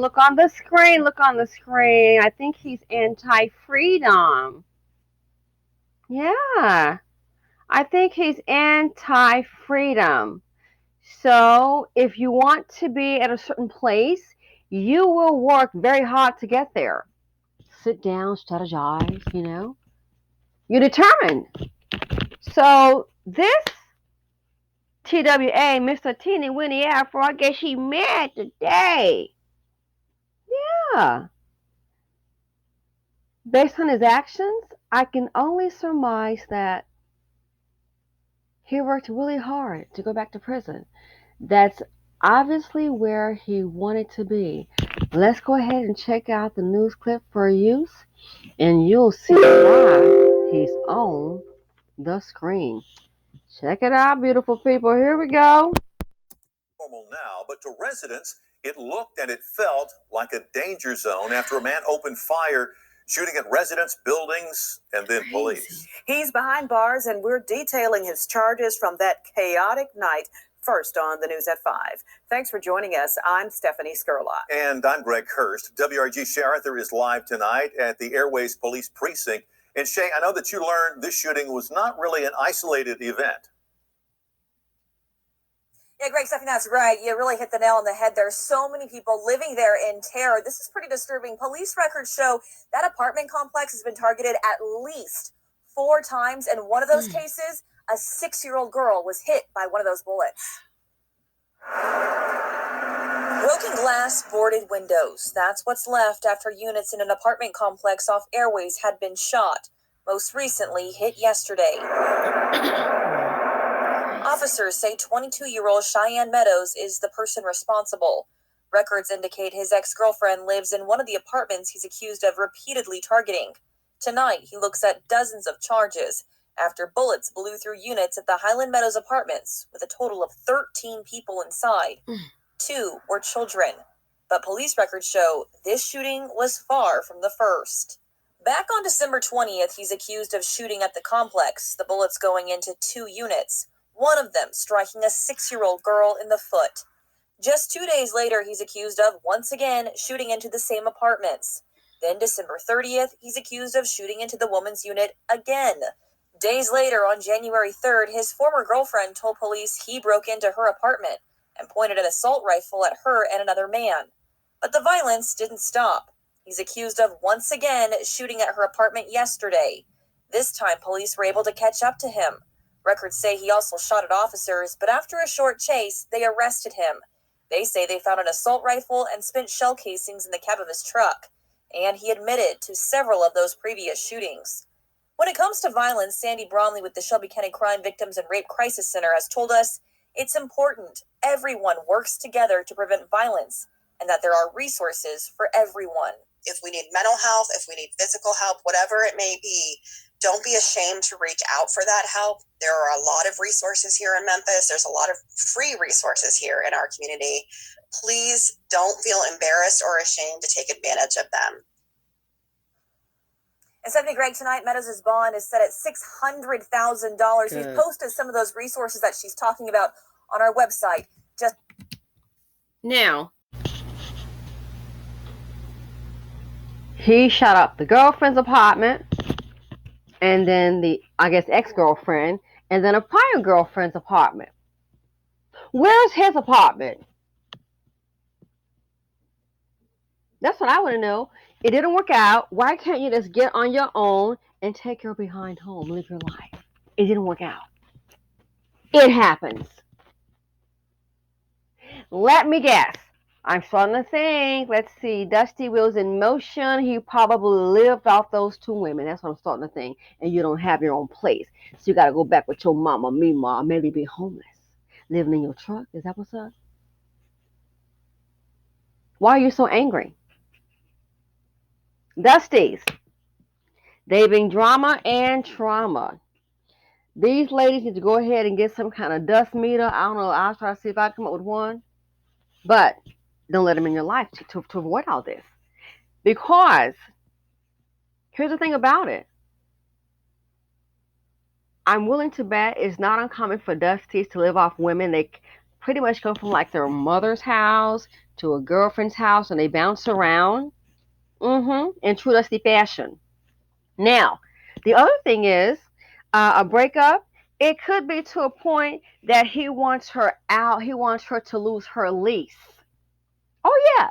look on the screen. Look on the screen. I think he's anti-freedom. Yeah, I think he's anti-freedom. So if you want to be at a certain place, you will work very hard to get there. Sit down, strategize. You're determined. So this TWA, Mr. Teeny Winnie Afro, I guess she mad today. Yeah. Based on his actions, I can only surmise that he worked really hard to go back to prison. That's obviously where he wanted to be. Let's go ahead and check out the news clip for use, and you'll see why he's on the screen. Check it out, beautiful people. Here we go. Normal now, but to residents, it looked and it felt like a danger zone after a man opened fire, shooting at residents, buildings, and then police. He's behind bars, and we're detailing his charges from that chaotic night. First on the news at 5. Thanks for joining us. I'm Stephanie Skurlock. And I'm Greg Hurst. WRG Shay Arthur is live tonight at the Airways Police Precinct. And Shay, I know that you learned this shooting was not really an isolated event. Yeah, Greg, Stephanie, that's right. You really hit the nail on the head. There's so many people living there in terror. This is pretty disturbing. Police records show that apartment complex has been targeted at least 4 times. In one of those cases, a 6-year-old girl was hit by one of those bullets. Broken glass, boarded windows. That's what's left after units in an apartment complex off Airways had been shot. Most recently, hit yesterday. Officers say 22-year-old Cheyenne Meadows is the person responsible. Records indicate his ex-girlfriend lives in one of the apartments he's accused of repeatedly targeting. Tonight, he looks at dozens of charges after bullets blew through units at the Highland Meadows apartments with a total of 13 people inside. 2 were children. But police records show this shooting was far from the first. Back on December 20th, he's accused of shooting at the complex, the bullets going into 2 units. One of them striking a 6-year-old girl in the foot. Just 2 days later, he's accused of, once again, shooting into the same apartments. Then December 30th, he's accused of shooting into the woman's unit again. Days later, on January 3rd, his former girlfriend told police he broke into her apartment and pointed an assault rifle at her and another man. But the violence didn't stop. He's accused of, once again, shooting at her apartment yesterday. This time, police were able to catch up to him. Records say he also shot at officers, but after a short chase, they arrested him. They say they found an assault rifle and spent shell casings in the cab of his truck, and he admitted to several of those previous shootings. When it comes to violence, Sandy Bromley with the Shelby County Crime Victims and Rape Crisis Center has told us it's important everyone works together to prevent violence and that there are resources for everyone. If we need mental health, if we need physical help, whatever it may be, don't be ashamed to reach out for that help. There are a lot of resources here in Memphis. There's a lot of free resources here in our community. Please don't feel embarrassed or ashamed to take advantage of them. And Stephanie, Greg, tonight Meadows' bond is set at $600,000. We've posted some of those resources that she's talking about on our website. Just now, he shot up the girlfriend's apartment, and then the, I guess, ex-girlfriend, and then a prior girlfriend's apartment. Where's his apartment? That's what I want to know. It didn't work out. Why can't you just get on your own and take your behind home, live your life? It didn't work out. It happens. Let me guess. I'm starting to think, let's see, Dusty Wheels in Motion, he probably lived off those 2 women. That's what I'm starting to think. And you don't have your own place. So you got to go back with your mama, meanwhile, maybe be homeless. Living in your truck. Is that what's up? Why are you so angry? Dusties. They bring drama and trauma. These ladies need to go ahead and get some kind of dust meter. I don't know. I'll try to see if I can come up with one. But don't let them in your life to avoid all this. Because here's the thing about it. I'm willing to bet it's not uncommon for Dusties to live off women they pretty much go from like their mother's house to a girlfriend's house, and they bounce around in true Dusty fashion. Now, the other thing is a breakup. It could be to a point that he wants her out. He wants her to lose her lease. Oh yeah.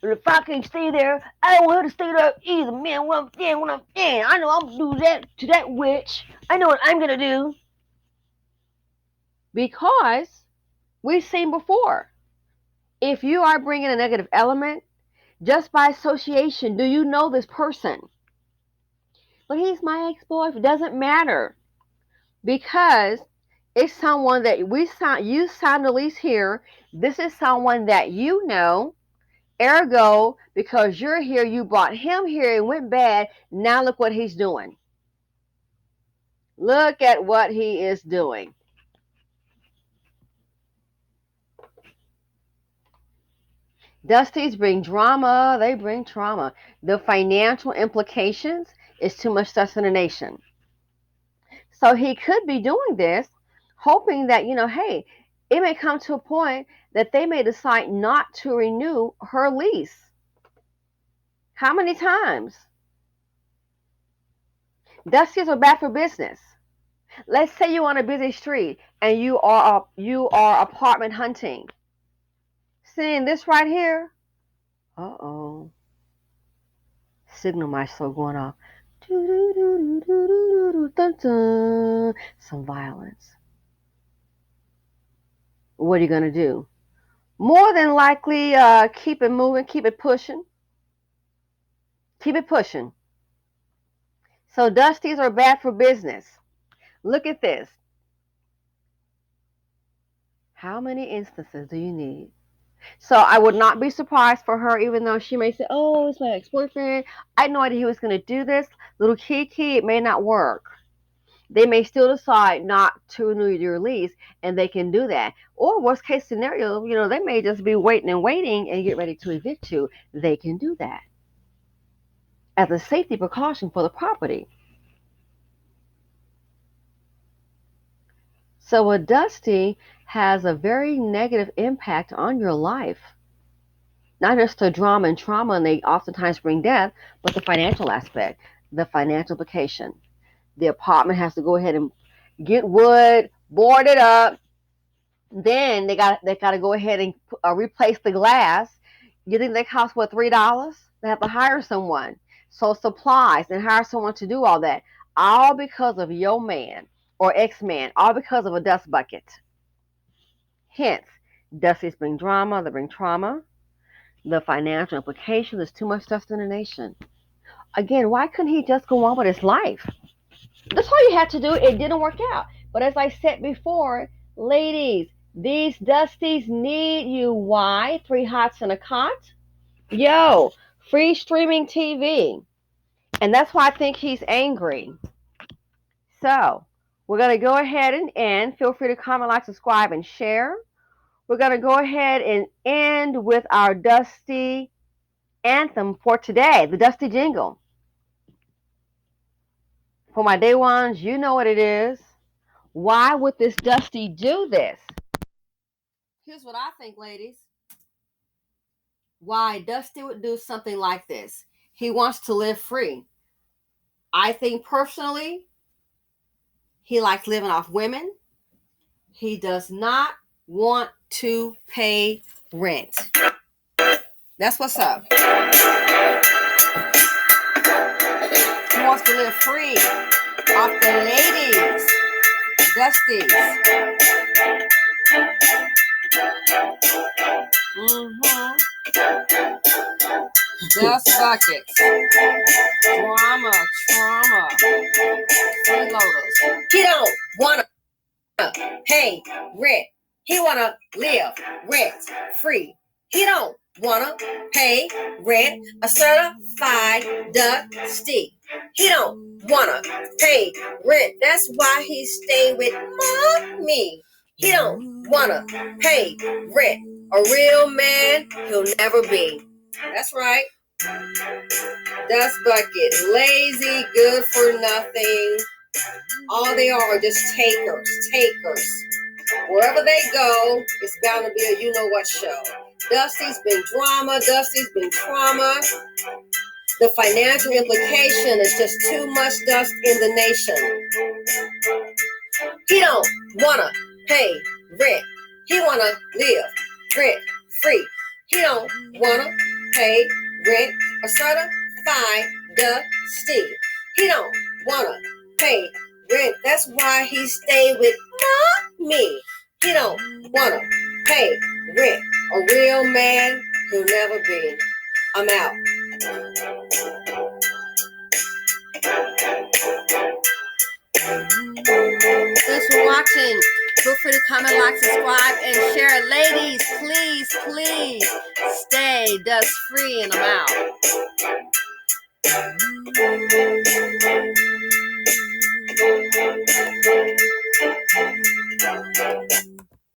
If I can stay there, I don't want her to stay there either, man. When I'm dead, I know I'm gonna do that to that witch. I know what I'm gonna do. Because we've seen before, if you are bringing a negative element, just by association, do you know this person? But he's my ex-boyfriend. It doesn't matter. Because it's someone that you signed the lease here. This is someone that you know. Ergo, because you're here, you brought him here, it went bad. Now look what he's doing. Look at what he is doing. Dusties bring drama. They bring trauma. The financial implications is too much stress in the nation. So he could be doing this, hoping that, hey, it may come to a point that they may decide not to renew her lease. How many times? Dusties are bad for business. Let's say you're on a busy street and you are apartment hunting. Seeing this right here, signal might start going off. Some violence. What are you gonna do? More than likely, keep it moving, keep it pushing. Keep it pushing. So Dusties are bad for business. Look at this. How many instances do you need? So I would not be surprised for her, even though she may say, oh, it's my ex-boyfriend. I had no idea he was going to do this. Little Kiki, it may not work. They may still decide not to renew your lease, and they can do that. Or worst case scenario, they may just be waiting and get ready to evict you. They can do that as a safety precaution for the property. So a Dusty has a very negative impact on your life. Not just the drama and trauma, and they oftentimes bring death, but the financial aspect, the financial implication. The apartment has to go ahead and get wood, board it up. Then they got to go ahead and replace the glass. You think they cost what, $3? They have to hire someone. So supplies and hire someone to do all that. All because of your man or ex-man. All because of a dust bucket. Hence, Dusties bring drama, they bring trauma. The financial implications is too much dust in the nation. Again, why couldn't he just go on with his life? That's all you had to do. It didn't work out. But as I said before, ladies, these Dusties need you. Why? 3 hots and a cot? Yo, free streaming TV. And that's why I think he's angry. So, we're going to go ahead and end. Feel free to comment, like, subscribe, and share. We're going to go ahead and end with our Dusty anthem for today, the Dusty Jingle. For my day ones, you know what it is. Why would this Dusty do this? Here's what I think, ladies. Why Dusty would do something like this. He wants to live free. I think personally, he likes living off women. He does not want to pay rent. That's what's up. He wants to live free off the ladies. Dusties. Dust buckets. Trauma. Freeloaders. He don't want to pay rent. He want to live rent free. He don't want to pay rent. A certified Dusty. He don't want to pay rent. That's why he stay with mommy. He don't want to pay rent. A real man he'll never be. That's right. Dust bucket. Lazy, good for nothing. All they are just takers. Wherever they go, it's bound to be a you-know-what show. Dusty's been drama. Dusty's been trauma. The financial implication is just too much dust in the nation. He don't wanna pay rent. He wanna live rent-free. He don't wanna pay rent or certify Dusty. He don't wanna pay rent. That's why he stay with me. He don't wanna pay rent. A real man he'll never be. I'm out. Thanks for watching. Feel free to comment, like, subscribe, and share. Ladies, please, please stay dust free, and I'm out.